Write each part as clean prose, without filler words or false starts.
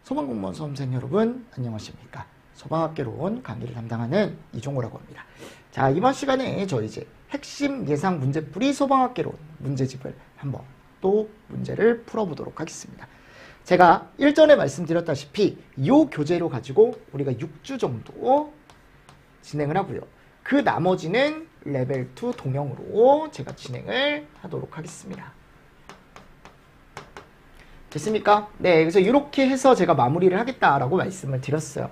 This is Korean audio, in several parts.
소방공무원 수험생 여러분 안녕하십니까. 소방학개론 강의를 담당하는 이종호라고 합니다. 자, 이번 시간에 저 이제 핵심 예상 문제풀이 소방학개론 문제집을 한번 또 문제를 풀어보도록 하겠습니다. 제가 일전에 말씀드렸다시피 이 교재로 가지고 우리가 6주 정도 진행을 하고요. 그 나머지는 레벨 2 동영으로 제가 진행을 하도록 하겠습니다. 됐습니까? 네, 그래서 이렇게 해서 제가 마무리를 하겠다라고 말씀을 드렸어요.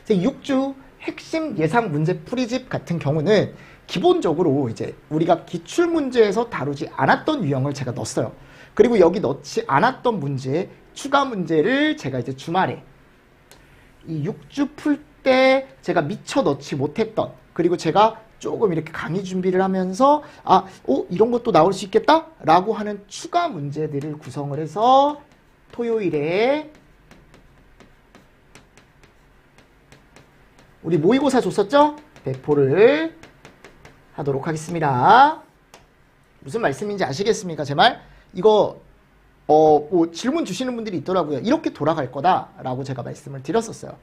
6주 핵심 예상 문제 풀이집 같은 경우는 기본적으로 이제 우리가 기출문제에서 다루지 않았던 유형을 제가 넣었어요. 그리고 여기 넣지 않았던 문제, 추가 문제를 제가 이제 주말에 이 6주 풀 때 제가 미처 넣지 못했던, 그리고 제가 조금 이렇게 강의 준비를 하면서 이런 것도 나올 수 있겠다? 라고 하는 추가 문제들을 구성을 해서 토요일에 우리 모의고사 줬었죠? 배포를 하도록 하겠습니다. 무슨 말씀인지 아시겠습니까? 제 말? 이거 뭐 질문 주시는 분들이 있더라고요. 이렇게 돌아갈 거다라고 제가 말씀을 드렸었어요.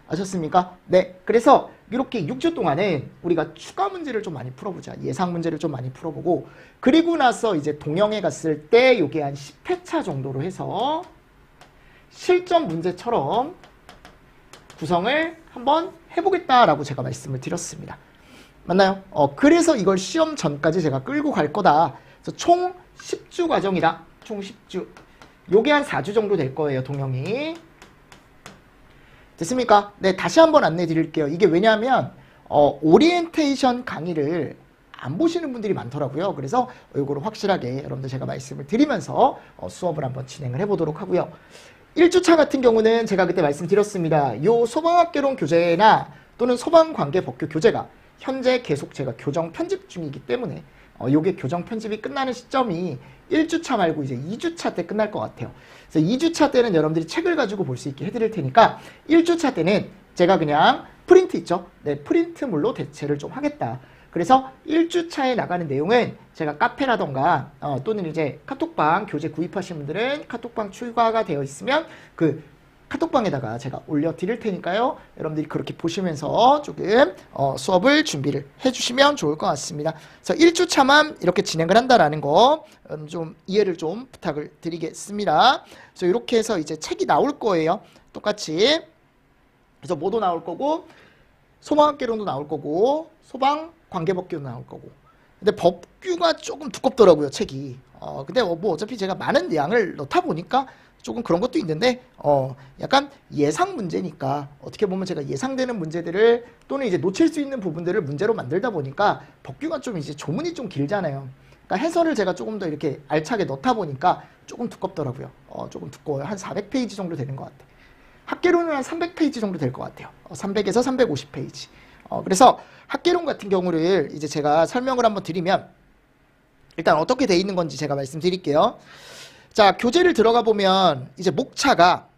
아셨습니까? 네, 그래서 이렇게 6주 동안은 우리가 추가 문제를 좀 많이 풀어보자. 예상 문제를 좀 많이 풀어보고, 그리고 나서 이제 동영에 갔을 때 요게 한 10회차 정도로 해서 실전 문제처럼 구성을 한번 해보겠다라고 제가 말씀을 드렸습니다. 맞나요? 그래서 이걸 시험 전까지 제가 끌고 갈 거다. 그래서 총 10주 과정이다. 총 10주. 요게 한 4주 정도 될 거예요, 동영이. 됐습니까? 네, 다시 한번 안내 드릴게요. 이게 왜냐하면 오리엔테이션 강의를 안 보시는 분들이 많더라고요. 그래서 이거를 확실하게 여러분들 제가 말씀을 드리면서 수업을 한번 진행을 해보도록 하고요. 1주차 같은 경우는 제가 그때 말씀드렸습니다. 요 소방학개론 교재나 또는 소방관계법규 교재가 현재 계속 제가 교정 편집 중이기 때문에 요게 교정 편집이 끝나는 시점이 1주차 말고 이제 2주차 때 끝날 것 같아요. 그래서 2주차 때는 여러분들이 책을 가지고 볼 수 있게 해드릴 테니까 1주차 때는 제가 그냥 프린트 있죠? 네, 프린트물로 대체를 좀 하겠다. 그래서 1주차에 나가는 내용은 제가 카페라던가 또는 이제 카톡방 교재 구입하신 분들은 카톡방 추가가 되어 있으면 그 카톡방에다가 제가 올려드릴 테니까요. 여러분들이 그렇게 보시면서 조금 수업을 준비를 해주시면 좋을 것 같습니다. 그래서 1주차만 이렇게 진행을 한다라는 거 좀 이해를 좀 부탁을 드리겠습니다. 그래서 이렇게 해서 이제 책이 나올 거예요. 똑같이. 그래서 뭐도 나올 거고, 소방학개론도 나올 거고, 소방관계법규도 나올 거고. 근데 법규가 조금 두껍더라고요, 책이. 근데 뭐 어차피 제가 많은 양을 넣다 보니까 조금 그런 것도 있는데, 약간 예상 문제니까, 어떻게 보면 제가 예상되는 문제들을 또는 이제 놓칠 수 있는 부분들을 문제로 만들다 보니까 법규가 좀 이제 조문이 좀 길잖아요. 그러니까 해설을 제가 조금 더 이렇게 알차게 넣다 보니까 조금 두껍더라고요. 조금 두꺼워요. 한 400페이지 정도 되는 것 같아요. 학개론은 한 300페이지 정도 될 것 같아요. 300에서 350페이지. 그래서 학개론 같은 경우를 이제 제가 설명을 한번 드리면, 일단 어떻게 돼 있는 건지 제가 말씀드릴게요. 자, 교재를 들어가 보면 이제 목차가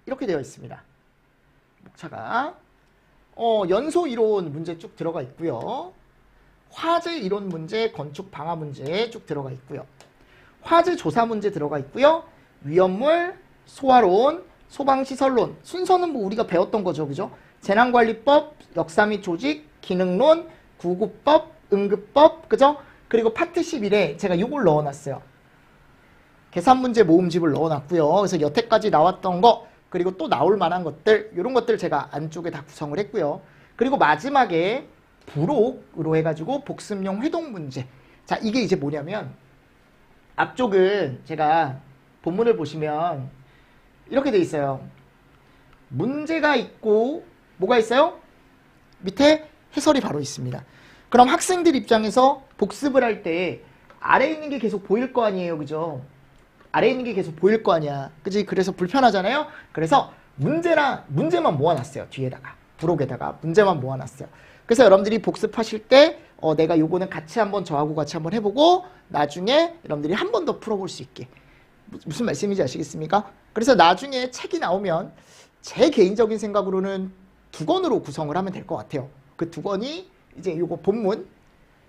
이렇게 되어 있습니다. 목차가 연소 이론 문제 쭉 들어가 있고요. 화재 이론 문제, 건축 방화 문제 쭉 들어가 있고요. 화재 조사 문제 들어가 있고요. 위험물, 소화론, 소방시설론, 순서는 뭐 우리가 배웠던 거죠, 그죠? 재난관리법, 역사 및 조직, 기능론, 구급법, 응급법, 그죠? 그리고 파트 11에 제가 이걸 넣어놨어요. 계산문제 모음집을 넣어놨고요. 그래서 여태까지 나왔던 거, 그리고 또 나올 만한 것들, 이런 것들 제가 안쪽에 다 구성을 했고요. 그리고 마지막에 부록으로 해가지고 복습용 회동 문제. 자, 이게 이제 뭐냐면, 앞쪽은 제가 본문을 보시면 이렇게 돼 있어요. 문제가 있고 뭐가 있어요? 밑에 해설이 바로 있습니다. 그럼 학생들 입장에서 복습을 할 때 아래에 있는 게 계속 보일 거 아니에요, 그죠? 아래에 있는 게 계속 보일 거 아니야, 그지? 그래서 불편하잖아요. 그래서 문제만 모아놨어요. 뒤에다가 부록에다가 문제만 모아놨어요. 그래서 여러분들이 복습하실 때 내가 요거는 같이 한번 저하고 같이 한번 해보고 나중에 여러분들이 한 번 더 풀어볼 수 있게. 무슨 말씀인지 아시겠습니까? 그래서 나중에 책이 나오면 제 개인적인 생각으로는 2권으로 구성을 하면 될 것 같아요. 그 2권이 이제 요거 본문,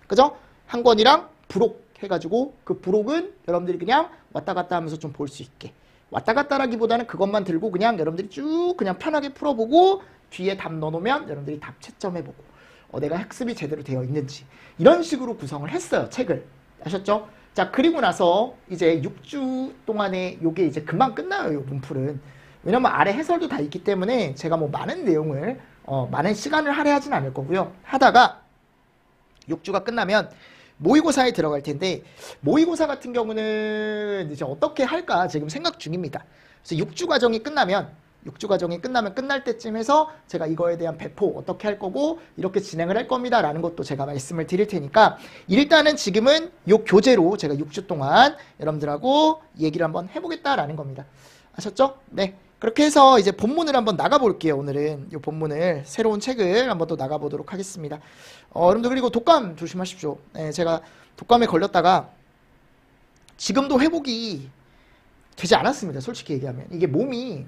그죠? 한 권이랑 부록 해가지고 그 부록은 여러분들이 그냥 왔다 갔다 하면서 좀 볼 수 있게. 왔다 갔다 하기보다는 그것만 들고 그냥 여러분들이 쭉 그냥 편하게 풀어보고 뒤에 답 넣어놓으면 여러분들이 답 채점해보고 내가 학습이 제대로 되어 있는지 이런 식으로 구성을 했어요. 책을. 아셨죠? 자, 그리고 나서 이제 6주 동안에 요게 이제 금방 끝나요. 요 문풀은. 왜냐면 아래 해설도 다 있기 때문에 제가 뭐 많은 내용을 많은 시간을 할애하진 않을 거고요. 하다가 6주가 끝나면 모의고사에 들어갈 텐데 모의고사 같은 경우는 이제 어떻게 할까 지금 생각 중입니다. 그래서 6주 과정이 끝나면 끝날 때쯤 해서 제가 이거에 대한 배포 어떻게 할 거고 이렇게 진행을 할 겁니다 라는 것도 제가 말씀을 드릴 테니까 일단은 지금은 요 교재로 제가 6주 동안 여러분들하고 얘기를 한번 해보겠다라는 겁니다. 아셨죠? 네. 그렇게 해서 이제 본문을 한번 나가볼게요. 오늘은 이 본문을 새로운 책을 한번 또 나가보도록 하겠습니다. 여러분들 그리고 독감 조심하십시오. 네, 제가 독감에 걸렸다가 지금도 회복이 되지 않았습니다. 솔직히 얘기하면 이게 몸이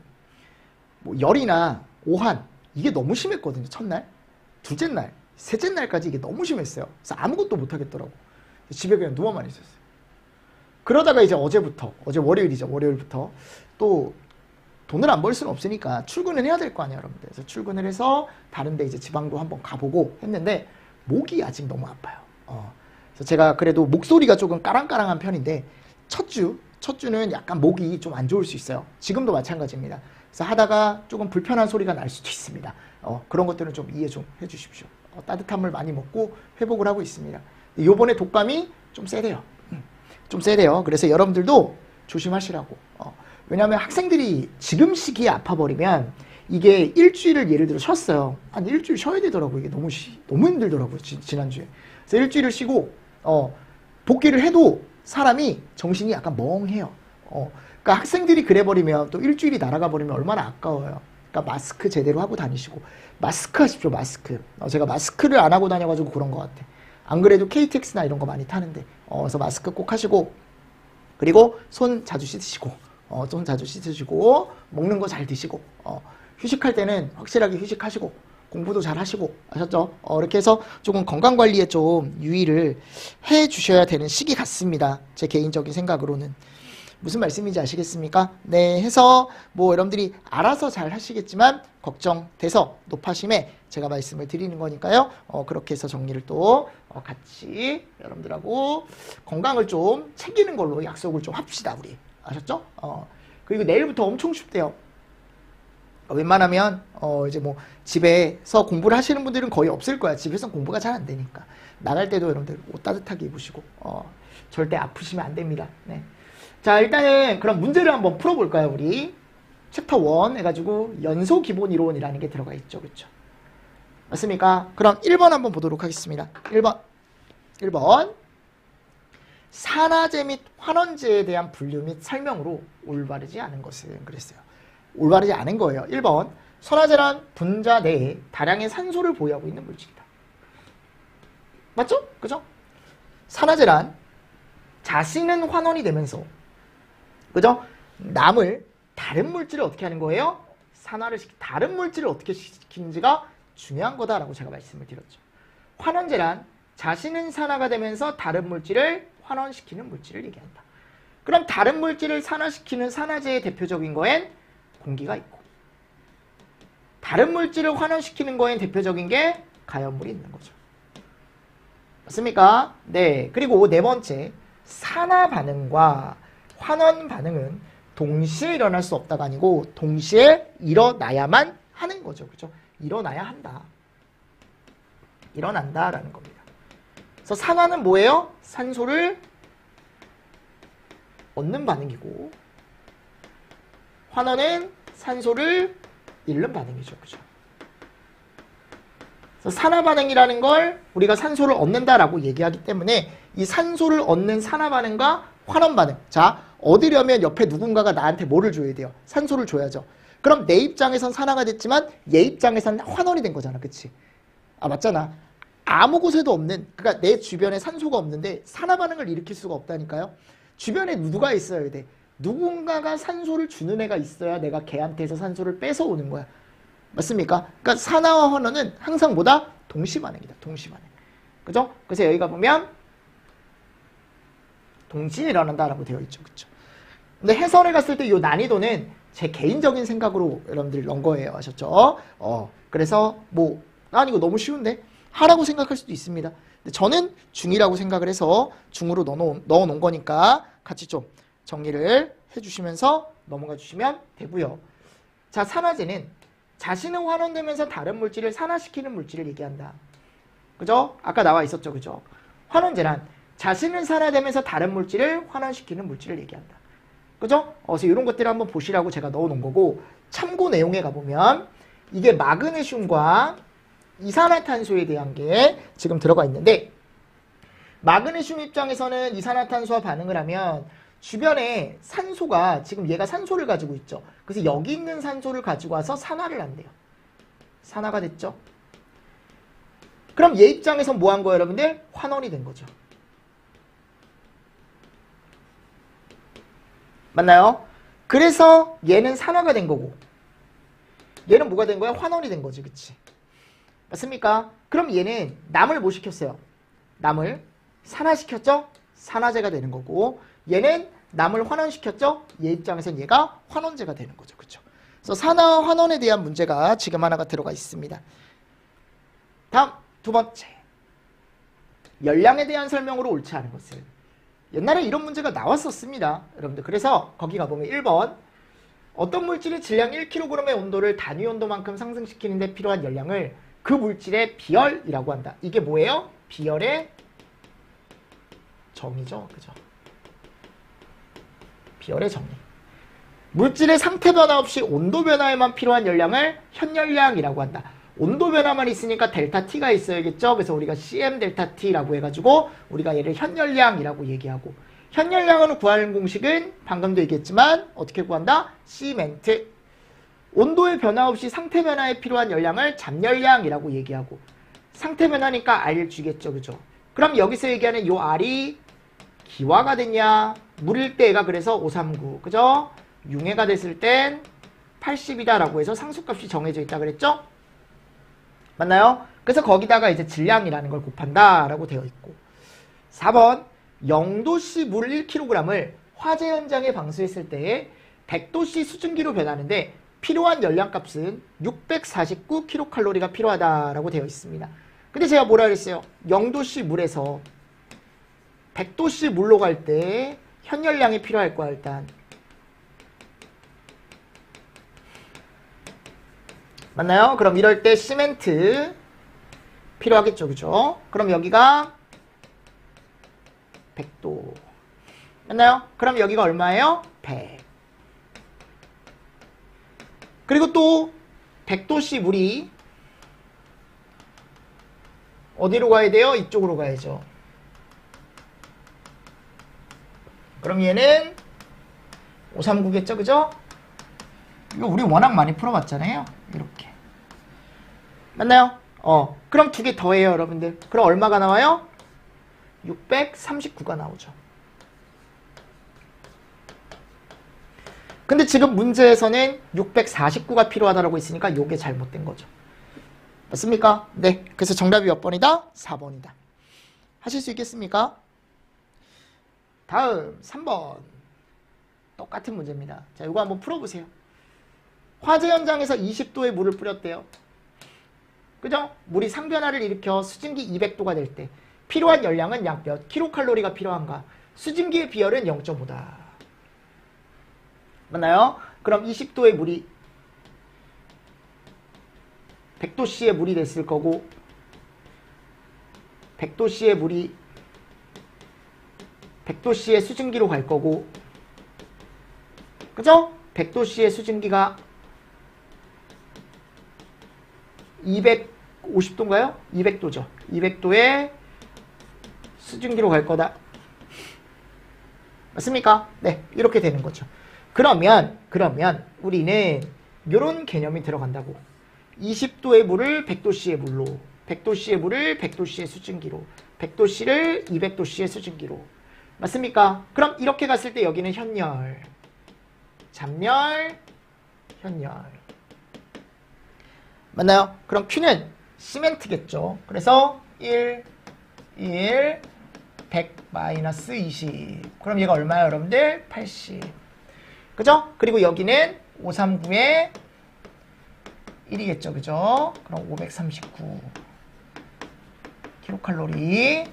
뭐 열이나 오한 이게 너무 심했거든요. 첫날, 둘째 날, 셋째 날까지 이게 너무 심했어요. 그래서 아무것도 못 하겠더라고. 집에 그냥 누워만 있었어요. 그러다가 이제 어제 월요일이죠. 월요일부터 또 돈을 안 벌 수는 없으니까 출근을 해야 될 거 아니에요, 여러분들. 그래서 출근을 해서 다른데 이제 지방도 한번 가보고 했는데 목이 아직 너무 아파요. 그래서 제가 그래도 목소리가 조금 까랑까랑한 편인데 첫 주는 약간 목이 좀 안 좋을 수 있어요. 지금도 마찬가지입니다. 그래서 하다가 조금 불편한 소리가 날 수도 있습니다. 그런 것들은 좀 이해 좀 해주십시오. 따뜻한 물 많이 먹고 회복을 하고 있습니다. 요번에 독감이 좀 세대요. 좀 세대요. 그래서 여러분들도 조심하시라고. 왜냐하면 학생들이 지금 시기에 아파버리면 이게 일주일을 예를 들어 쉬었어요. 한 일주일 쉬어야 되더라고요. 이게 너무 힘들더라고요. 지난주에. 그래서 일주일을 쉬고 복귀를 해도 사람이 정신이 약간 멍해요. 그러니까 학생들이 그래버리면 또 일주일이 날아가 버리면 얼마나 아까워요. 그러니까 마스크 제대로 하고 다니시고 마스크 하십시오. 마스크. 제가 마스크를 안 하고 다녀가지고 그런 것 같아. 안 그래도 KTX나 이런 거 많이 타는데 그래서 마스크 꼭 하시고 그리고 손 자주 씻으시고 손 자주 씻으시고 먹는 거 잘 드시고 휴식할 때는 확실하게 휴식하시고 공부도 잘 하시고 아셨죠? 이렇게 해서 조금 건강관리에 좀 유의를 해 주셔야 되는 시기 같습니다. 제 개인적인 생각으로는. 무슨 말씀인지 아시겠습니까? 네, 해서 뭐 여러분들이 알아서 잘 하시겠지만 걱정돼서 높아심에 제가 말씀을 드리는 거니까요. 그렇게 해서 정리를 또 같이 여러분들하고 건강을 좀 챙기는 걸로 약속을 좀 합시다, 우리. 아셨죠? 그리고 내일부터 엄청 춥대요. 웬만하면 이제 뭐 집에서 공부를 하시는 분들은 거의 없을 거야. 집에서 공부가 잘 안 되니까. 나갈 때도 여러분들 옷 따뜻하게 입으시고 절대 아프시면 안 됩니다. 네. 자, 일단은 그럼 문제를 한번 풀어볼까요, 우리? 챕터 1 해가지고 연소 기본 이론이라는 게 들어가 있죠. 그렇죠? 맞습니까? 그럼 1번 한번 보도록 하겠습니다. 1번. 산화제 및 환원제에 대한 분류 및 설명으로 올바르지 않은 것은 그랬어요. 올바르지 않은 거예요. 1번. 산화제란 분자 내에 다량의 산소를 보유하고 있는 물질이다. 맞죠? 그죠? 산화제란 자신은 환원이 되면서 그죠? 남을 다른 물질을 어떻게 하는 거예요? 산화를 다른 물질을 어떻게 시키는지가 중요한 거다라고 제가 말씀을 드렸죠. 환원제란 자신은 산화가 되면서 다른 물질을 환원시키는 물질을 얘기한다. 그럼 다른 물질을 산화시키는 산화제의 대표적인 거엔 공기가 있고 다른 물질을 환원시키는 거엔 대표적인 게 가연물이 있는 거죠. 맞습니까? 네. 그리고 네 번째, 산화 반응과 환원 반응은 동시에 일어날 수 없다가 아니고 동시에 일어나야만 하는 거죠. 그죠? 일어나야 한다. 일어난다라는 겁니다. 그래서 산화는 뭐예요? 산소를 얻는 반응이고 환원은 산소를 잃는 반응이죠. 그죠? 그래서 산화 반응이라는 걸 우리가 산소를 얻는다라고 얘기하기 때문에 이 산소를 얻는 산화 반응과 환원 반응. 자, 얻으려면 옆에 누군가가 나한테 뭐를 줘야 돼요? 산소를 줘야죠. 그럼 내 입장에선 산화가 됐지만 얘 입장에선 환원이 된 거잖아. 그치? 맞잖아. 아무 곳에도 없는, 그러니까 내 주변에 산소가 없는데 산화 반응을 일으킬 수가 없다니까요. 주변에 누가 있어야 돼? 누군가가 산소를 주는 애가 있어야 내가 걔한테서 산소를 뺏어오는 거야. 맞습니까? 그러니까 산화와 환원은 항상 뭐다? 동시 반응이다. 동시 반응. 그죠? 그래서 여기가 보면 동시에 일어난다라고 되어 있죠. 그쵸? 근데 해설에 갔을 때 이 난이도는 제 개인적인 생각으로 여러분들 넣은 거예요. 아셨죠? 그래서 뭐 아니 이거 너무 쉬운데? 하라고 생각할 수도 있습니다. 근데 저는 중이라고 생각을 해서 중으로 넣어놓은 거니까 같이 좀 정리를 해주시면서 넘어가 주시면 되고요. 자, 산화제는 자신은 환원되면서 다른 물질을 산화시키는 물질을 얘기한다. 그죠? 아까 나와 있었죠. 그죠? 환원제란 자신은 산화되면서 다른 물질을 환원시키는 물질을 얘기한다. 그죠? 그래서 이런 것들을 한번 보시라고 제가 넣어놓은 거고, 참고 내용에 가보면 이게 마그네슘과 이산화탄소에 대한 게 지금 들어가 있는데, 마그네슘 입장에서는 이산화탄소와 반응을 하면 주변에 산소가, 지금 얘가 산소를 가지고 있죠. 그래서 여기 있는 산소를 가지고 와서 산화를 한대요. 산화가 됐죠. 그럼 얘 입장에서 뭐 한 거예요, 여러분들? 환원이 된 거죠. 맞나요? 그래서 얘는 산화가 된 거고, 얘는 뭐가 된 거야? 환원이 된 거지. 그치? 맞습니까? 그럼 얘는 남을 뭐 시켰어요? 남을 산화시켰죠? 산화제가 되는 거고, 얘는 남을 환원시켰죠? 얘 입장에서는 얘가 환원제가 되는 거죠. 그쵸? 그래서 산화 환원에 대한 문제가 지금 하나가 들어가 있습니다. 다음 두 번째, 열량에 대한 설명으로 옳지 않은 것은, 옛날에 이런 문제가 나왔었습니다. 여러분들. 그래서 거기 가보면 1번, 어떤 물질의 질량 1kg의 온도를 단위 온도만큼 상승시키는 데 필요한 열량을 그 물질의 비열이라고 한다. 이게 뭐예요? 비열의 정의죠. 그죠? 비열의 정의. 물질의 상태 변화 없이 온도 변화에만 필요한 열량을 현열량이라고 한다. 온도 변화만 있으니까 델타 T가 있어야겠죠. 그래서 우리가 CM 델타 T라고 해가지고 우리가 얘를 현열량이라고 얘기하고, 현열량을 구하는 공식은 방금도 얘기했지만 어떻게 구한다? 시멘트. 온도의 변화 없이 상태 변화에 필요한 열량을 잠열량이라고 얘기하고, 상태 변화니까 R을 주겠죠. 그죠? 그럼 여기서 얘기하는 요 R이 기화가 됐냐? 물일 때 얘가 그래서 539. 그죠? 융해가 됐을 땐 80이다 라고 해서 상수값이 정해져 있다 그랬죠? 맞나요? 그래서 거기다가 이제 질량이라는 걸 곱한다 라고 되어 있고, 4번 0도씨 물 1kg을 화재 현장에 방수했을 때에 100도씨 수증기로 변하는데 필요한 열량값은 649kcal가 필요하다라고 되어 있습니다. 근데 제가 뭐라 그랬어요? 0도씨 물에서 100도씨 물로 갈 때 현열량이 필요할 거야. 일단 맞나요? 그럼 이럴 때 시멘트 필요하겠죠. 그죠? 그럼 여기가 100도 맞나요? 그럼 여기가 얼마예요? 100. 그리고 또 100도씨 물이 어디로 가야 돼요? 이쪽으로 가야죠. 그럼 얘는 539겠죠? 그죠? 이거 우리 워낙 많이 풀어봤잖아요. 이렇게. 맞나요? 그럼 두 개 더해요, 여러분들. 그럼 얼마가 나와요? 639가 나오죠. 근데 지금 문제에서는 649가 필요하다고 있으니까 이게 잘못된 거죠. 맞습니까? 네. 그래서 정답이 몇 번이다? 4번이다. 하실 수 있겠습니까? 다음 3번. 똑같은 문제입니다. 자, 이거 한번 풀어보세요. 화재 현장에서 20도의 물을 뿌렸대요. 그죠? 물이 상변화를 일으켜 수증기 200도가 될 때 필요한 열량은 약 몇 킬로칼로리가 필요한가? 수증기의 비열은 0.5다. 맞나요? 그럼 20도의 물이 100도씨의 물이 됐을 거고, 100도씨의 물이 100도씨의 수증기로 갈 거고, 그죠? 100도씨의 수증기가 250도인가요? 200도죠. 200도의 수증기로 갈 거다. 맞습니까? 네, 이렇게 되는 거죠. 그러면 우리는 이런 개념이 들어간다고. 20도의 물을 100도씨의 물로, 100도씨의 물을 100도씨의 수증기로, 100도씨를 200도씨의 수증기로. 맞습니까? 그럼 이렇게 갔을 때 여기는 현열, 잠열, 현열. 맞나요? 그럼 Q는 시멘트겠죠. 그래서 1, 1, 100 마이너스 20. 그럼 얘가 얼마예요, 여러분들? 80. 그죠? 그리고 여기는 539에 1이겠죠. 그죠? 그럼 539 킬로칼로리.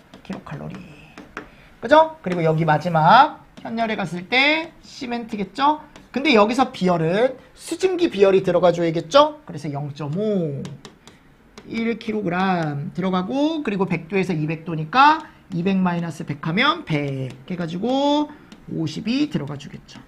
그죠? 그리고 여기 마지막 현열에 갔을 때 시멘트겠죠? 근데 여기서 비열은 수증기 비열이 들어가줘야겠죠? 그래서 0.5 1kg 들어가고, 그리고 100도에서 200도니까 200-100 하면 100 해가지고 50이 들어가 주겠죠.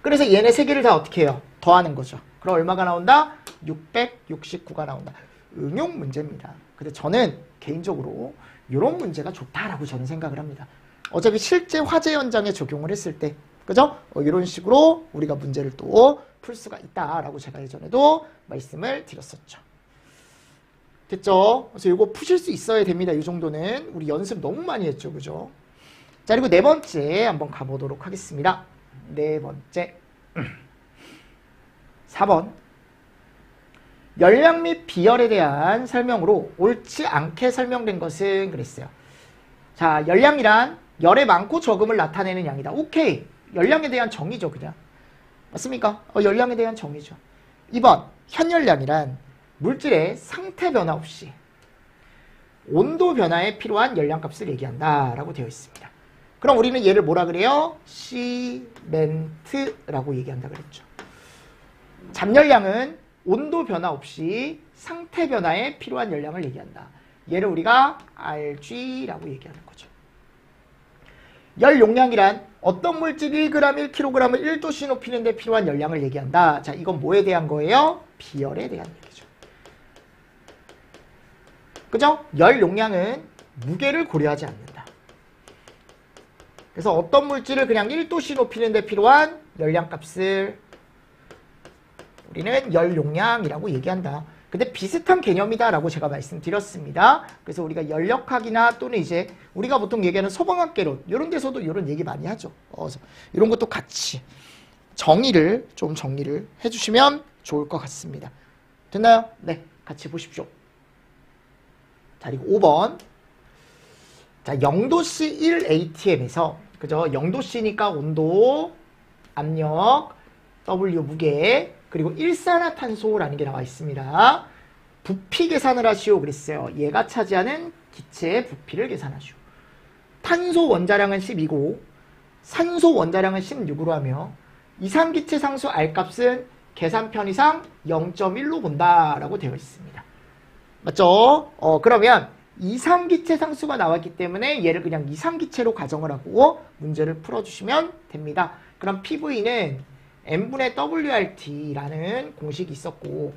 그래서 얘네 세 개를 다 어떻게 해요? 더하는 거죠. 그럼 얼마가 나온다? 669가 나온다. 응용 문제입니다. 근데 저는 개인적으로 이런 문제가 좋다라고 저는 생각을 합니다. 어차피 실제 화재 현장에 적용을 했을 때, 그죠? 이런 식으로 우리가 문제를 또 풀 수가 있다라고 제가 예전에도 말씀을 드렸었죠. 됐죠? 그래서 이거 푸실 수 있어야 됩니다. 이 정도는. 우리 연습 너무 많이 했죠. 그죠? 자, 그리고 네 번째 한번 가보도록 하겠습니다. 네 번째. 4번. 열량 및 비열에 대한 설명으로 옳지 않게 설명된 것은 그랬어요. 자, 열량이란 열의 많고 적음을 나타내는 양이다. 오케이. 열량에 대한 정의죠, 그냥. 맞습니까? 열량에 대한 정의죠. 2번. 현열량이란 물질의 상태 변화 없이 온도 변화에 필요한 열량값을 얘기한다 라고 되어 있습니다. 그럼 우리는 얘를 뭐라 그래요? 시멘트라고 얘기한다 그랬죠. 잠열량은 온도 변화 없이 상태 변화에 필요한 열량을 얘기한다. 얘를 우리가 RG라고 얘기하는 거죠. 열 용량이란 어떤 물질 1g, 1kg을 1도씨 높이는 데 필요한 열량을 얘기한다. 자, 이건 뭐에 대한 거예요? 비열에 대한 얘기죠. 그죠? 열 용량은 무게를 고려하지 않는다. 그래서 어떤 물질을 그냥 1도씨 높이는 데 필요한 열량값을 우리는 열 용량이라고 얘기한다. 근데 비슷한 개념이다라고 제가 말씀드렸습니다. 그래서 우리가 연력학이나 또는 이제 우리가 보통 얘기하는 소방학개론 이런 데서도 이런 얘기 많이 하죠. 이런 것도 같이 정의를 해주시면 좋을 것 같습니다. 됐나요? 네, 같이 보십시오. 자, 그리고 5번. 자, 0도씨 1atm에서 그죠? 0도씨니까 온도, 압력, W 무게, 그리고 일산화탄소라는 게 나와 있습니다. 부피 계산을 하시오 그랬어요. 얘가 차지하는 기체의 부피를 계산하시오. 탄소 원자량은 12고 산소 원자량은 16으로 하며 이상기체 상수 R값은 계산 편의상 0.1로 본다라고 되어 있습니다. 맞죠? 그러면 이상기체 상수가 나왔기 때문에 얘를 그냥 이상기체로 가정을 하고 문제를 풀어주시면 됩니다. 그럼 PV는 M분의 WRT라는 공식이 있었고,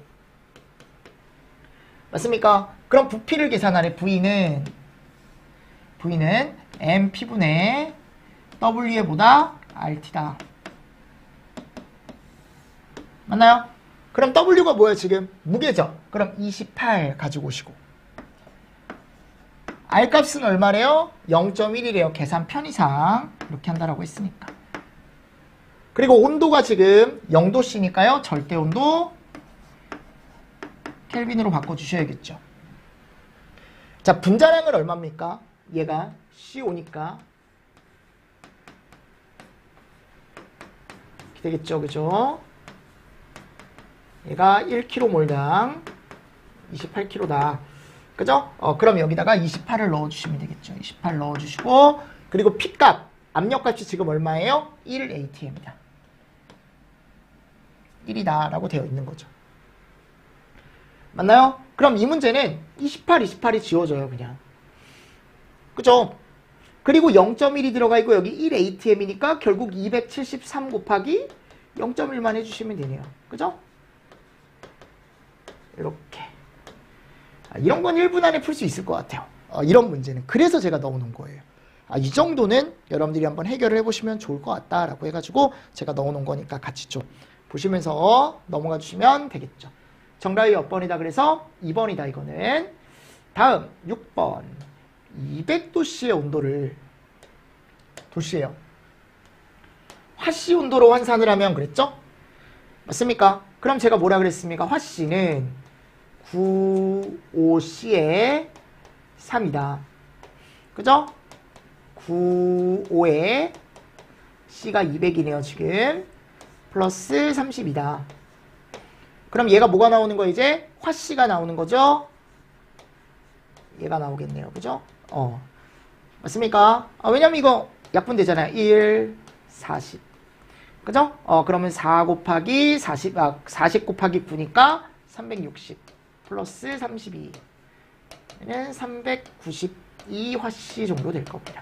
맞습니까? 그럼 부피를 계산하래. V는 MP분의 W에 보다 RT다. 맞나요? 그럼 W가 뭐예요 지금? 무게죠? 그럼 28 가지고 오시고, R값은 얼마래요? 0.1이래요. 계산 편의상 이렇게 한다라고 했으니까. 그리고 온도가 지금 0도씨니까요. 절대온도 켈빈으로 바꿔주셔야겠죠. 자, 분자량은 얼마입니까? 얘가 CO 니까 되겠죠. 그죠? 얘가 1km몰당 28kg다. 그죠? 그럼 여기다가 28을 넣어주시면 되겠죠. 28 넣어주시고, 그리고 P값, 압력값이 지금 얼마예요? 1atm이다. 1이다 라고 되어 있는 거죠. 맞나요? 그럼 이 문제는 28이 지워져요 그냥. 그죠? 그리고 0.1이 들어가 있고 여기 1atm이니까 결국 273 곱하기 0.1만 해주시면 되네요. 그죠? 이렇게. 이런 건 1분 안에 풀 수 있을 것 같아요. 이런 문제는. 그래서 제가 넣어놓은 거예요. 이 정도는 여러분들이 한번 해결을 해보시면 좋을 것 같다라고 해가지고 제가 넣어놓은 거니까 같이 좀 보시면서 넘어가 주시면 되겠죠. 정답이 몇 번이다 그래서 2번이다 이거는. 다음 6번. 200도씨의 온도를 도시예요. 화씨 온도로 환산을 하면 그랬죠? 맞습니까? 그럼 제가 뭐라 그랬습니까? 화씨는 95C에 3이다. 그죠? 95에 C가 200이네요, 지금. 플러스 30이다. 그럼 얘가 뭐가 나오는 거예요, 이제? 화C가 나오는 거죠? 얘가 나오겠네요, 그죠? 맞습니까? 왜냐면 이거 약분되잖아요. 1, 40. 그죠? 그러면 4 곱하기 40 곱하기 9니까 360 플러스 32. 는 392 화씨 정도 될 겁니다.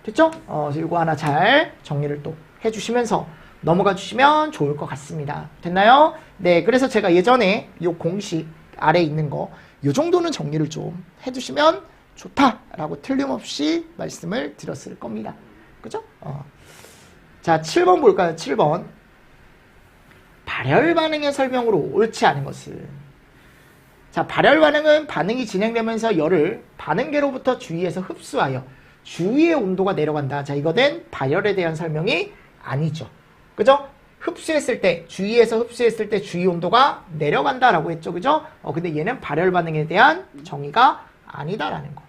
됐죠? 그래서 이거 하나 잘 정리를 또 해주시면서 넘어가 주시면 좋을 것 같습니다. 됐나요? 네, 그래서 제가 예전에 이 공식 아래에 있는 거 이 정도는 정리를 좀 해주시면 좋다라고 틀림없이 말씀을 드렸을 겁니다. 그죠? 자, 7번 볼까요? 7번. 발열 반응의 설명으로 옳지 않은 것은. 자, 발열 반응은 반응이 진행되면서 열을 반응계로부터 주위에서 흡수하여 주위의 온도가 내려간다. 자, 이거는 발열에 대한 설명이 아니죠. 그죠? 흡수했을 때, 주위에서 흡수했을 때 주위 온도가 내려간다라고 했죠. 그죠? 근데 얘는 발열 반응에 대한 정의가 아니다라는 거.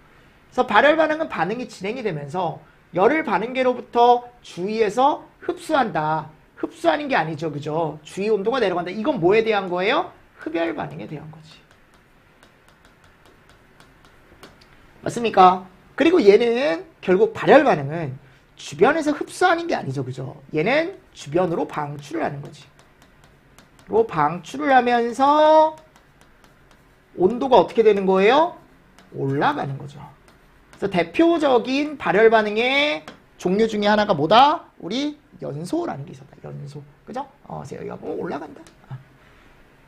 그래서 발열 반응은 반응이 진행이 되면서 열을 반응계로부터 주위에서 흡수한다. 흡수하는 게 아니죠. 그죠? 주위 온도가 내려간다. 이건 뭐에 대한 거예요? 흡열 반응에 대한 거지. 맞습니까? 그리고 얘는 결국 발열 반응은 주변에서 흡수하는 게 아니죠. 그죠? 얘는 주변으로 방출을 하는 거지. 그리고 방출을 하면서 온도가 어떻게 되는 거예요? 올라가는 거죠. 그래서 대표적인 발열 반응의 종류 중에 하나가 뭐다? 우리 연소라는 게 있었다. 연소. 그죠? 그래서 여기가 뭐 올라간다.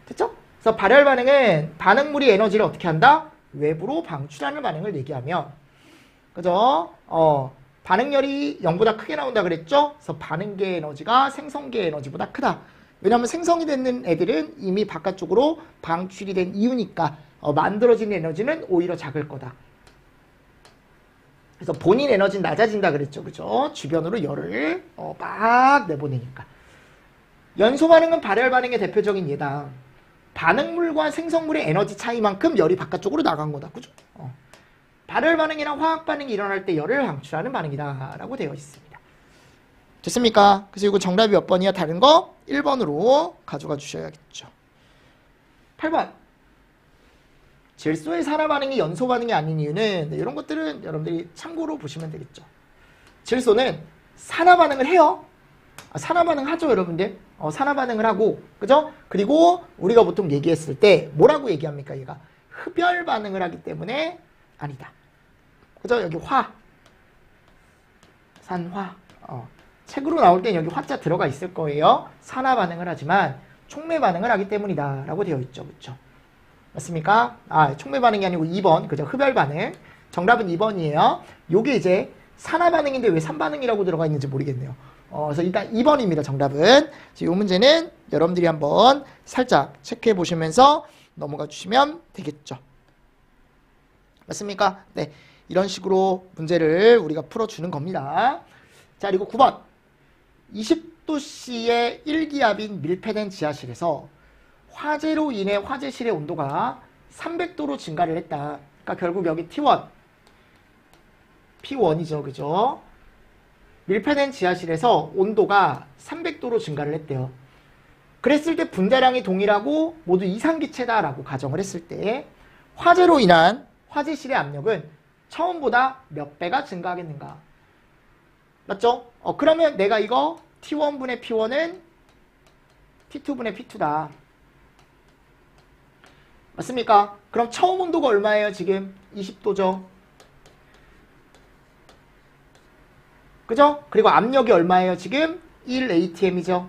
됐죠? 그래서 발열 반응은 반응물이 에너지를 어떻게 한다? 외부로 방출하는 반응을 얘기하면, 그죠? 반응열이 0보다 크게 나온다 그랬죠? 그래서 반응계 에너지가 생성계 에너지보다 크다. 왜냐하면 생성이 되는 애들은 이미 바깥쪽으로 방출이 된 이유니까 만들어진 에너지는 오히려 작을 거다. 그래서 본인 에너지는 낮아진다 그랬죠. 그죠? 주변으로 열을 막 내보내니까. 연소 반응은 발열 반응의 대표적인 예다. 반응물과 생성물의 에너지 차이만큼 열이 바깥쪽으로 나간 거다. 그죠? 발열 반응이나 화학 반응이 일어날 때 열을 방출하는 반응이다 라고 되어 있습니다. 됐습니까? 그래서 이거 정답이 몇 번이야? 다른 거 1번으로 가져가 주셔야겠죠. 8번. 질소의 산화 반응이 연소 반응이 아닌 이유는, 이런 것들은 여러분들이 참고로 보시면 되겠죠. 질소는 산화 반응을 해요. 산화 반응 하죠, 여러분들. 산화 반응을 하고, 그죠? 그리고 우리가 보통 얘기했을 때 뭐라고 얘기합니까? 얘가 흡열 반응을 하기 때문에 아니다. 그죠? 여기 화, 산화. 책으로 나올 땐 여기 화자 들어가 있을 거예요. 산화 반응을 하지만 촉매 반응을 하기 때문이다 라고 되어 있죠. 그렇죠? 맞습니까? 촉매 반응이 아니고 2번. 그죠? 흡열 반응. 정답은 2번이에요. 요게 이제 산화 반응인데 왜 산반응이라고 들어가 있는지 모르겠네요. 그래서 일단 2번입니다. 정답은. 이 문제는 여러분들이 한번 살짝 체크해 보시면서 넘어가 주시면 되겠죠. 맞습니까? 네. 이런 식으로 문제를 우리가 풀어주는 겁니다. 자, 그리고 9번. 20도씨의 일기압인 밀폐된 지하실에서 화재로 인해 화재실의 온도가 300도로 증가를 했다. 그러니까 결국 여기 T1, P1이죠. 그죠? 밀폐된 지하실에서 온도가 300도로 증가를 했대요. 그랬을 때 분자량이 동일하고 모두 이상기체다라고 가정을 했을 때 화재로 인한 화재실의 압력은 처음보다 몇 배가 증가하겠는가? 맞죠? 그러면 내가 이거 T1분의 P1은 T2분의 P2다. 맞습니까? 그럼 처음 온도가 얼마예요? 지금 20도죠. 그죠? 그리고 압력이 얼마예요? 지금 1atm이죠.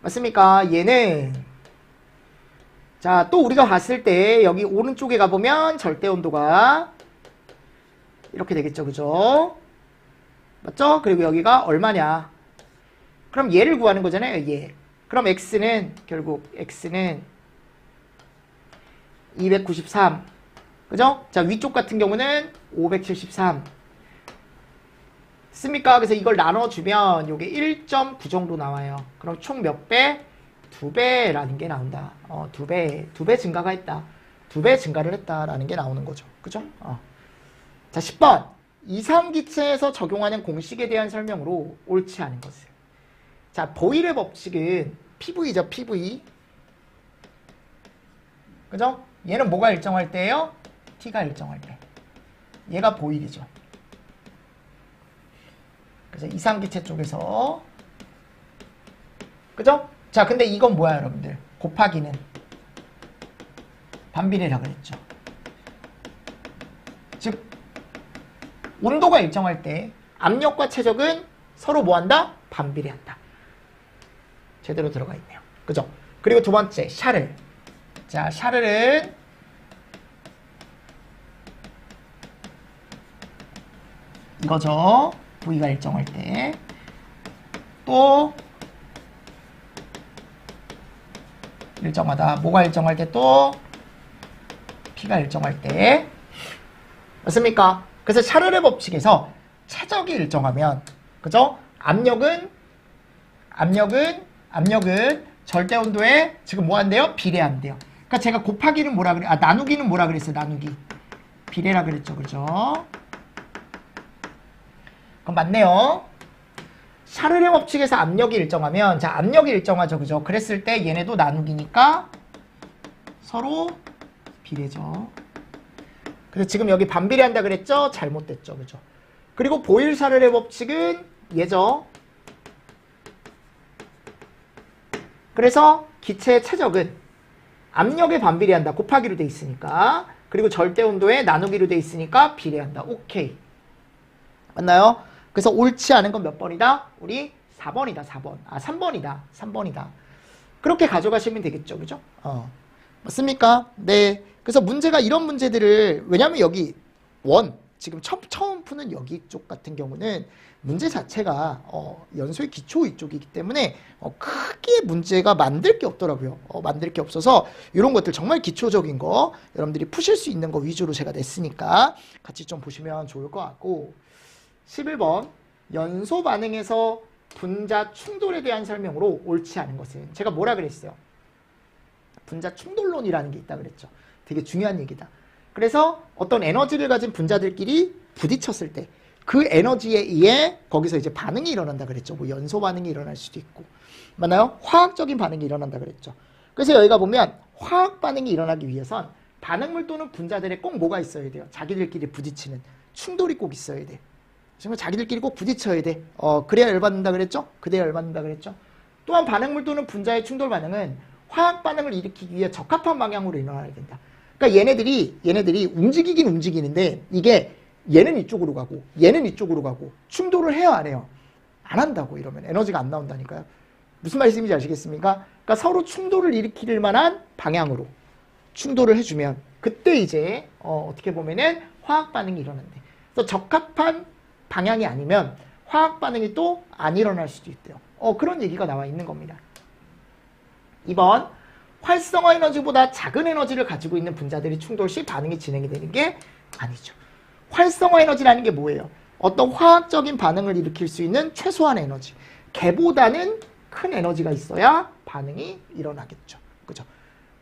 맞습니까? 얘는 자, 또 우리가 봤을 때 여기 오른쪽에 가보면 절대 온도가 이렇게 되겠죠. 그죠? 맞죠? 그리고 여기가 얼마냐? 그럼 얘를 구하는 거잖아요. 얘. 그럼 x는 결국 x는 293. 그죠? 자, 위쪽 같은 경우는 573. 씁니까? 그래서 이걸 나눠주면 이게 1.9 정도 나와요. 그럼 총 몇 배? 2배라는 게 나온다. 2배 증가가 했다. 2배 증가를 했다라는 게 나오는 거죠. 그죠? 자, 10번. 이상기체에서 적용하는 공식에 대한 설명으로 옳지 않은 것을. 자, 보일의 법칙은 PV죠, PV. 그죠? 얘는 뭐가 일정할 때예요? T가 일정할 때. 얘가 보일이죠. 그래서 이상기체 쪽에서. 그죠? 자, 근데 이건 뭐야, 여러분들? 곱하기는 반비례라 그랬죠. 즉, 온도가 일정할 때 압력과 최적은 서로 뭐한다? 반비례한다. 제대로 들어가 있네요. 그죠? 그리고 두 번째, 샤를. 자, 샤를은 이거죠. V가 일정할 때. 또 일정하다. 뭐가 일정할 때 또? P가 일정할 때. 맞습니까? 그래서 샤를의 법칙에서 최적이 일정하면, 그죠? 압력은 절대 온도에 지금 뭐 한대요? 비례한대요. 그러니까 제가 곱하기는 뭐라 그래? 나누기는 뭐라 그랬어요? 나누기. 비례라 그랬죠. 그죠? 그럼 맞네요. 샤를의 법칙에서 압력이 일정하면, 자, 압력이 일정하죠. 그죠? 그랬을 때 얘네도 나누기니까 서로 비례죠. 그래서 지금 여기 반비례한다 그랬죠? 잘못됐죠. 그죠? 그리고 보일 샤를의 법칙은 얘죠. 그래서 기체의 최적은 압력에 반비례한다. 곱하기로 돼 있으니까. 그리고 절대 온도에 나누기로 돼 있으니까 비례한다. 오케이. 맞나요? 그래서 옳지 않은 건 몇 번이다? 우리 4번이다. 4번. 3번이다. 그렇게 가져가시면 되겠죠. 그죠? 맞습니까? 네. 그래서 문제가 이런 문제들을, 왜냐면 여기 지금 처음 푸는 여기 쪽 같은 경우는 문제 자체가 연소의 기초 이쪽이기 때문에 크게 문제가 만들 게 없더라고요. 만들 게 없어서 이런 것들 정말 기초적인 거 여러분들이 푸실 수 있는 거 위주로 제가 냈으니까 같이 좀 보시면 좋을 것 같고, 11번 연소 반응에서 분자 충돌에 대한 설명으로 옳지 않은 것은, 제가 뭐라 그랬어요? 분자 충돌론이라는 게 있다 그랬죠. 되게 중요한 얘기다. 그래서 어떤 에너지를 가진 분자들끼리 부딪혔을 때 그 에너지에 의해 거기서 이제 반응이 일어난다 그랬죠. 뭐 연소 반응이 일어날 수도 있고. 맞나요? 화학적인 반응이 일어난다 그랬죠. 그래서 여기가 보면 화학 반응이 일어나기 위해선 반응물 또는 분자들에 꼭 뭐가 있어야 돼요? 자기들끼리 부딪히는 충돌이 꼭 있어야 돼. 정말 자기들끼리 꼭 부딪혀야 돼. 그래야 열받는다 그랬죠? 그래야 열받는다 그랬죠? 또한 반응물 또는 분자의 충돌 반응은 화학 반응을 일으키기 위해 적합한 방향으로 일어나야 된다. 그러니까 얘네들이 움직이긴 움직이는데 이게 얘는 이쪽으로 가고 얘는 이쪽으로 가고 충돌을 해요, 안 해요? 안 한다고. 이러면 에너지가 안 나온다니까요. 무슨 말씀인지 아시겠습니까? 그러니까 서로 충돌을 일으킬 만한 방향으로 충돌을 해주면 그때 이제 어떻게 보면은 화학 반응이 일어난대. 그래서 적합한 방향이 아니면 화학 반응이 또 안 일어날 수도 있대요. 그런 얘기가 나와 있는 겁니다. 2번, 활성화 에너지보다 작은 에너지를 가지고 있는 분자들이 충돌 시 반응이 진행이 되는 게 아니죠. 활성화 에너지라는 게 뭐예요? 어떤 화학적인 반응을 일으킬 수 있는 최소한 에너지. 걔보다는 큰 에너지가 있어야 반응이 일어나겠죠. 그죠?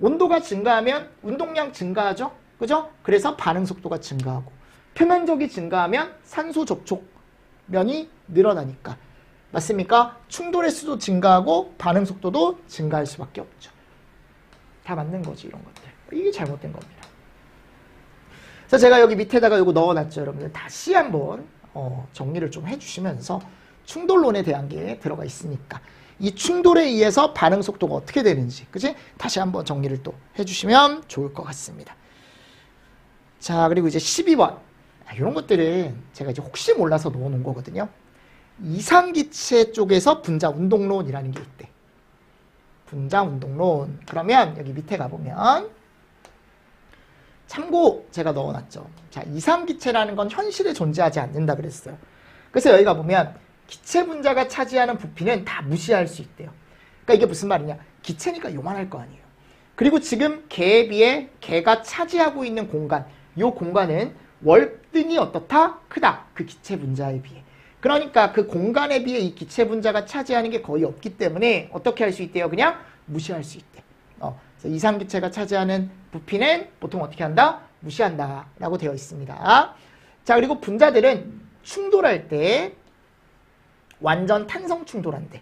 온도가 증가하면 운동량 증가하죠? 그죠? 그래서 반응 속도가 증가하고, 표면적이 증가하면 산소 접촉면이 늘어나니까. 맞습니까? 충돌의 수도 증가하고 반응 속도도 증가할 수밖에 없죠. 다 맞는 거지, 이런 것들. 이게 잘못된 겁니다. 그래서 제가 여기 밑에다가 이거 넣어놨죠, 여러분들. 다시 한번 정리를 좀 해주시면서 충돌론에 대한 게 들어가 있으니까 이 충돌에 의해서 반응 속도가 어떻게 되는지, 그지? 다시 한번 정리를 또 해주시면 좋을 것 같습니다. 자, 그리고 이제 12번. 이런 것들은 제가 이제 혹시 몰라서 넣어놓은 거거든요. 이상기체 쪽에서 분자 운동론이라는 게 있대. 분자 운동론. 그러면 여기 밑에 가보면 참고 제가 넣어놨죠. 자, 이상기체라는 건 현실에 존재하지 않는다 그랬어요. 그래서 여기 가보면 기체 분자가 차지하는 부피는 다 무시할 수 있대요. 그러니까 이게 무슨 말이냐. 기체니까 요만할 거 아니에요. 그리고 지금 걔에 비해 걔가 차지하고 있는 공간, 이 공간은 월등히 어떻다? 크다. 그 기체 분자에 비해. 그러니까 그 공간에 비해 이 기체 분자가 차지하는 게 거의 없기 때문에 어떻게 할 수 있대요? 그냥 무시할 수 있대. 그래서 이상기체가 차지하는 부피는 보통 어떻게 한다? 무시한다 라고 되어 있습니다. 자, 그리고 분자들은 충돌할 때 완전 탄성 충돌한대.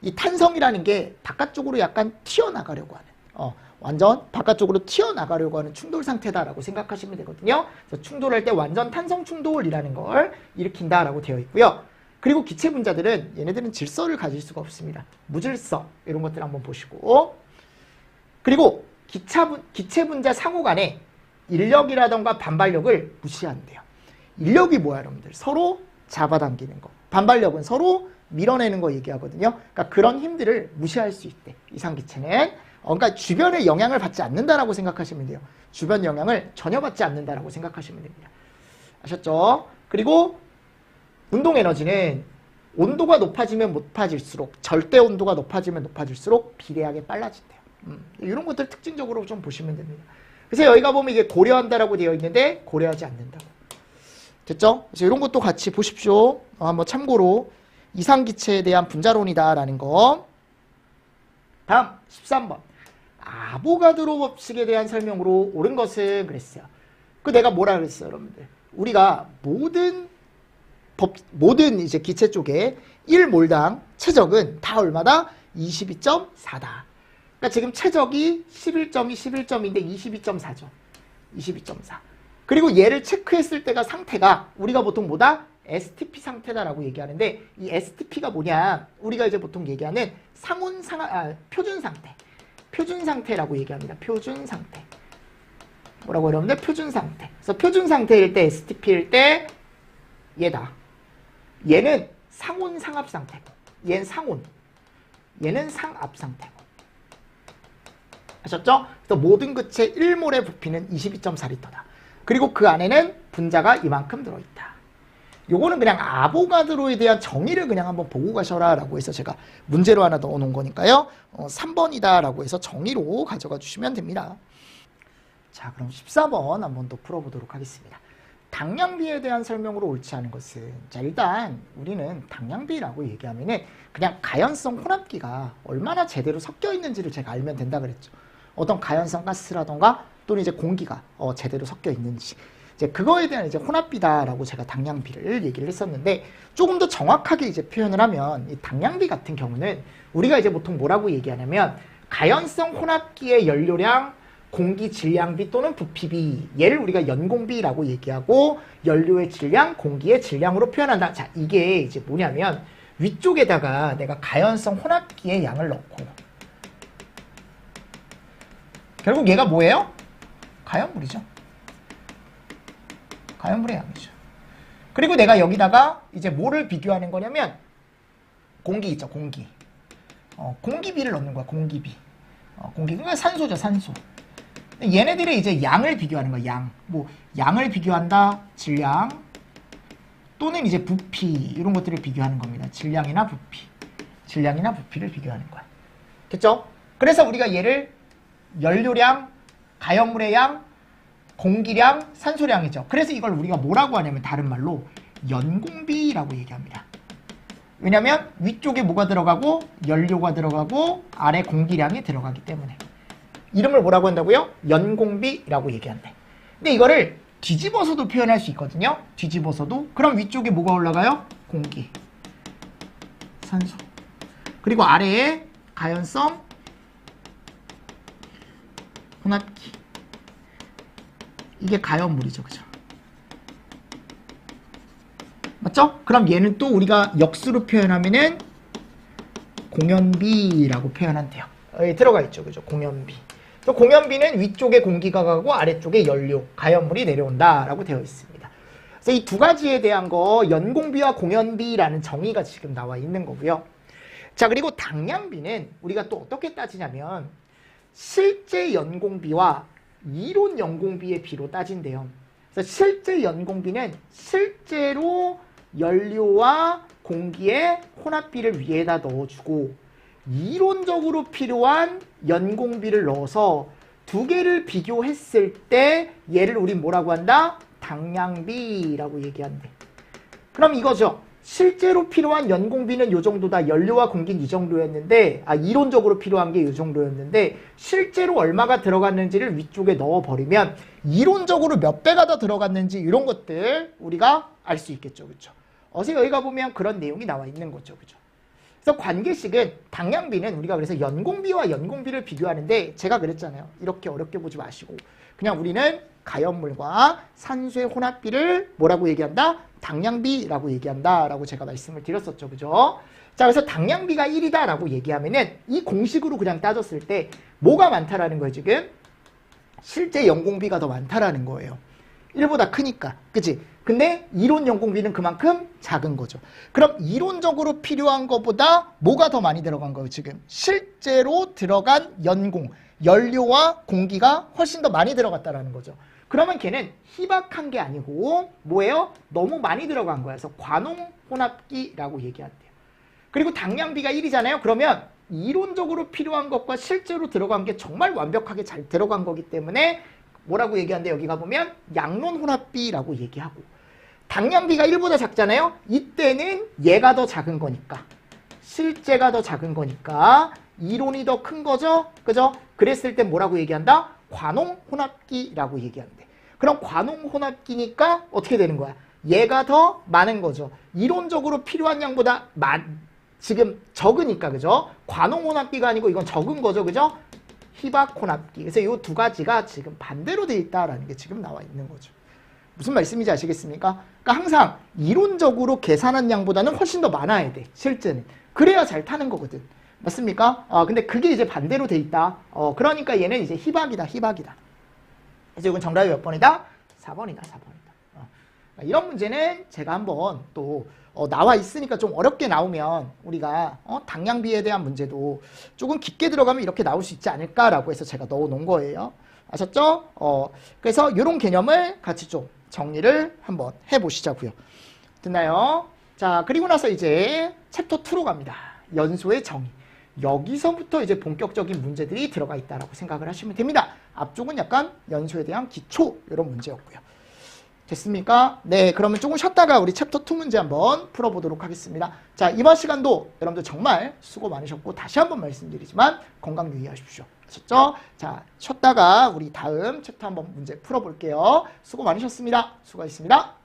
이 탄성이라는 게 바깥쪽으로 약간 튀어나가려고 하는, 완전 바깥쪽으로 튀어나가려고 하는 충돌 상태다라고 생각하시면 되거든요. 그래서 충돌할 때 완전 탄성 충돌이라는 걸 일으킨다라고 되어 있고요. 그리고 기체 분자들은 얘네들은 질서를 가질 수가 없습니다. 무질서 이런 것들 한번 보시고, 그리고 기체 분자 상호 간에 인력이라던가 반발력을 무시한대요. 인력이 뭐야, 여러분들? 서로 잡아당기는 거. 반발력은 서로 밀어내는 거 얘기하거든요. 그러니까 그런 힘들을 무시할 수 있대, 이상기체는. 그러니까 주변에 영향을 받지 않는다라고 생각하시면 돼요. 주변 영향을 전혀 받지 않는다라고 생각하시면 됩니다. 아셨죠? 그리고 운동 에너지는 온도가 높아지면 높아질수록, 절대 온도가 높아지면 높아질수록 비례하게 빨라진대요. 이런 것들 특징적으로 좀 보시면 됩니다. 그래서 여기가 보면 이게 고려한다라고 되어 있는데 고려하지 않는다고. 됐죠? 그래서 이런 것도 같이 보십시오. 한번 참고로 이상기체에 대한 분자론이다라는 거. 다음 13번. 아보가드로 법칙에 대한 설명으로 옳은 것은 그랬어요. 내가 뭐라 그랬어요, 여러분들? 우리가 모든 이제 기체 쪽에 1몰당 최적은 다 얼마다? 22.4다. 그러니까 지금 최적이 11.2인데 22.4죠. 22.4. 그리고 얘를 체크했을 때가 상태가 우리가 보통 뭐다? STP 상태다라고 얘기하는데, 이 STP가 뭐냐? 우리가 이제 보통 얘기하는 표준 상태. 표준 상태라고 얘기합니다. 표준 상태. 뭐라고 여러분들? 표준 상태. 그래서 표준 상태일 때, STP일 때 얘다. 얘는 상온 상압 상태고, 얘는 상온. 얘는 상압 상태고. 아셨죠? 그래서 모든 기체 1몰의 부피는 22.4L다. 그리고 그 안에는 분자가 이만큼 들어있다. 요거는 그냥 아보가드로에 대한 정의를 그냥 한번 보고 가셔라 라고 해서 제가 문제로 하나 넣어 놓은 거니까요. 3번이다 라고 해서 정의로 가져가 주시면 됩니다. 자, 그럼 14번 한번 더 풀어보도록 하겠습니다. 당량비에 대한 설명으로 옳지 않은 것은, 자, 일단 우리는 당량비라고 얘기하면은 그냥 가연성 혼합기가 얼마나 제대로 섞여 있는지를 제가 알면 된다 그랬죠. 어떤 가연성 가스라던가 또는 이제 공기가 제대로 섞여 있는지, 이제 그거에 대한 이제 혼합비다라고 제가 당량비를 얘기를 했었는데, 조금 더 정확하게 이제 표현을 하면 이 당량비 같은 경우는 우리가 이제 보통 뭐라고 얘기하냐면 가연성 혼합기의 연료량, 공기 질량비 또는 부피비, 얘를 우리가 연공비라고 얘기하고 연료의 질량, 공기의 질량으로 표현한다. 자, 이게 이제 뭐냐면 위쪽에다가 내가 가연성 혼합기의 양을 넣고, 결국 얘가 뭐예요? 가연물이죠. 가연물의 양이죠. 그리고 내가 여기다가 이제 뭐를 비교하는 거냐면 공기 있죠, 공기. 공기비를 넣는 거야, 공기비. 공기, 그러니까 산소죠, 산소. 얘네들의 이제 양을 비교하는 거야, 양. 뭐 양을 비교한다, 질량 또는 이제 부피, 이런 것들을 비교하는 겁니다. 질량이나 부피, 질량이나 부피를 비교하는 거야. 됐죠? 그래서 우리가 얘를 연료량, 가연물의 양, 공기량, 산소량이죠. 그래서 이걸 우리가 뭐라고 하냐면 다른 말로 연공비라고 얘기합니다. 왜냐면 위쪽에 뭐가 들어가고 연료가 들어가고 아래 공기량이 들어가기 때문에 이름을 뭐라고 한다고요? 연공비라고 얘기한대. 근데 이거를 뒤집어서도 표현할 수 있거든요. 뒤집어서도. 그럼 위쪽에 뭐가 올라가요? 공기, 산소. 그리고 아래에 가연성 혼합기. 이게 가연물이죠, 그죠? 맞죠? 그럼 얘는 또 우리가 역수로 표현하면은 공연비라고 표현한대요. 여기 들어가 있죠, 그죠? 공연비. 공연비는 위쪽에 공기가 가고 아래쪽에 연료, 가연물이 내려온다라고 되어 있습니다. 그래서 이 두 가지에 대한 거 연공비와 공연비라는 정의가 지금 나와 있는 거고요. 자, 그리고 당량비는 우리가 또 어떻게 따지냐면 실제 연공비와 이론 연공비의 비로 따진대요. 그래서 실제 연공비는 실제로 연료와 공기의 혼합비를 위에다 넣어주고 이론적으로 필요한 연공비를 넣어서 두 개를 비교했을 때 얘를 우린 뭐라고 한다? 당량비라고 얘기한대. 그럼 이거죠. 실제로 필요한 연공비는 요 정도다. 연료와 공기는 이 정도였는데, 이론적으로 필요한 게 요 정도였는데, 실제로 얼마가 들어갔는지를 위쪽에 넣어버리면, 이론적으로 몇 배가 더 들어갔는지, 이런 것들 우리가 알 수 있겠죠. 그죠? 어서 여기가 보면 그런 내용이 나와 있는 거죠. 그죠? 그래서 관계식은 당량비는 우리가 그래서 연공비와 연공비를 비교하는데, 제가 그랬잖아요. 이렇게 어렵게 보지 마시고, 그냥 우리는 가연물과 산소의 혼합비를 뭐라고 얘기한다? 당량비라고 얘기한다 라고 제가 말씀을 드렸었죠. 그죠? 자, 그래서 당량비가 1이다 라고 얘기하면은 이 공식으로 그냥 따졌을 때 뭐가 많다라는 거예요, 지금? 실제 연공비가 더 많다라는 거예요. 1보다 크니까. 그치? 근데 이론 연공비는 그만큼 작은 거죠. 그럼 이론적으로 필요한 것보다 뭐가 더 많이 들어간 거예요, 지금? 실제로 들어간 연공, 연료와 공기가 훨씬 더 많이 들어갔다라는 거죠. 그러면 걔는 희박한 게 아니고 뭐예요? 너무 많이 들어간 거야. 그래서 관홍혼합기라고 얘기한대요. 그리고 당량비가 1이잖아요. 그러면 이론적으로 필요한 것과 실제로 들어간 게 정말 완벽하게 잘 들어간 거기 때문에 뭐라고 얘기한대요? 여기 가보면 양론혼합비라고 얘기하고, 당량비가 1보다 작잖아요. 이때는 얘가 더 작은 거니까, 실제가 더 작은 거니까 이론이 더 큰 거죠. 그죠? 그랬을 때 뭐라고 얘기한다? 관홍혼합기라고 얘기한대. 그럼 관홍혼합기니까 어떻게 되는 거야? 얘가 더 많은 거죠. 이론적으로 필요한 양보다 지금 적으니까, 그죠? 관홍혼합기가 아니고 이건 적은 거죠. 그죠? 희박혼합기. 그래서 이 두 가지가 지금 반대로 돼 있다라는 게 지금 나와 있는 거죠. 무슨 말씀인지 아시겠습니까? 그러니까 항상 이론적으로 계산한 양보다는 훨씬 더 많아야 돼. 실제는. 그래야 잘 타는 거거든. 맞습니까? 근데 그게 이제 반대로 돼 있다. 그러니까 얘는 이제 희박이다. 그래서 이건 정답이 몇 번이다? 4번이다. 이런 문제는 제가 한번 또 나와 있으니까 좀 어렵게 나오면 우리가 당량비에 대한 문제도 조금 깊게 들어가면 이렇게 나올 수 있지 않을까라고 해서 제가 넣어 놓은 거예요. 아셨죠? 그래서 이런 개념을 같이 좀 정리를 한번 해보시자고요. 됐나요? 자, 그리고 나서 이제 챕터 2로 갑니다. 연소의 정의. 여기서부터 이제 본격적인 문제들이 들어가 있다라고 생각을 하시면 됩니다. 앞쪽은 약간 연소에 대한 기초 이런 문제였고요. 됐습니까? 네, 그러면 조금 쉬었다가 우리 챕터 2 문제 한번 풀어보도록 하겠습니다. 자, 이번 시간도 여러분들 정말 수고 많으셨고 다시 한번 말씀드리지만 건강 유의하십시오. 아셨죠? 자, 쉬었다가 우리 다음 챕터 한번 문제 풀어볼게요. 수고 많으셨습니다. 수고하셨습니다.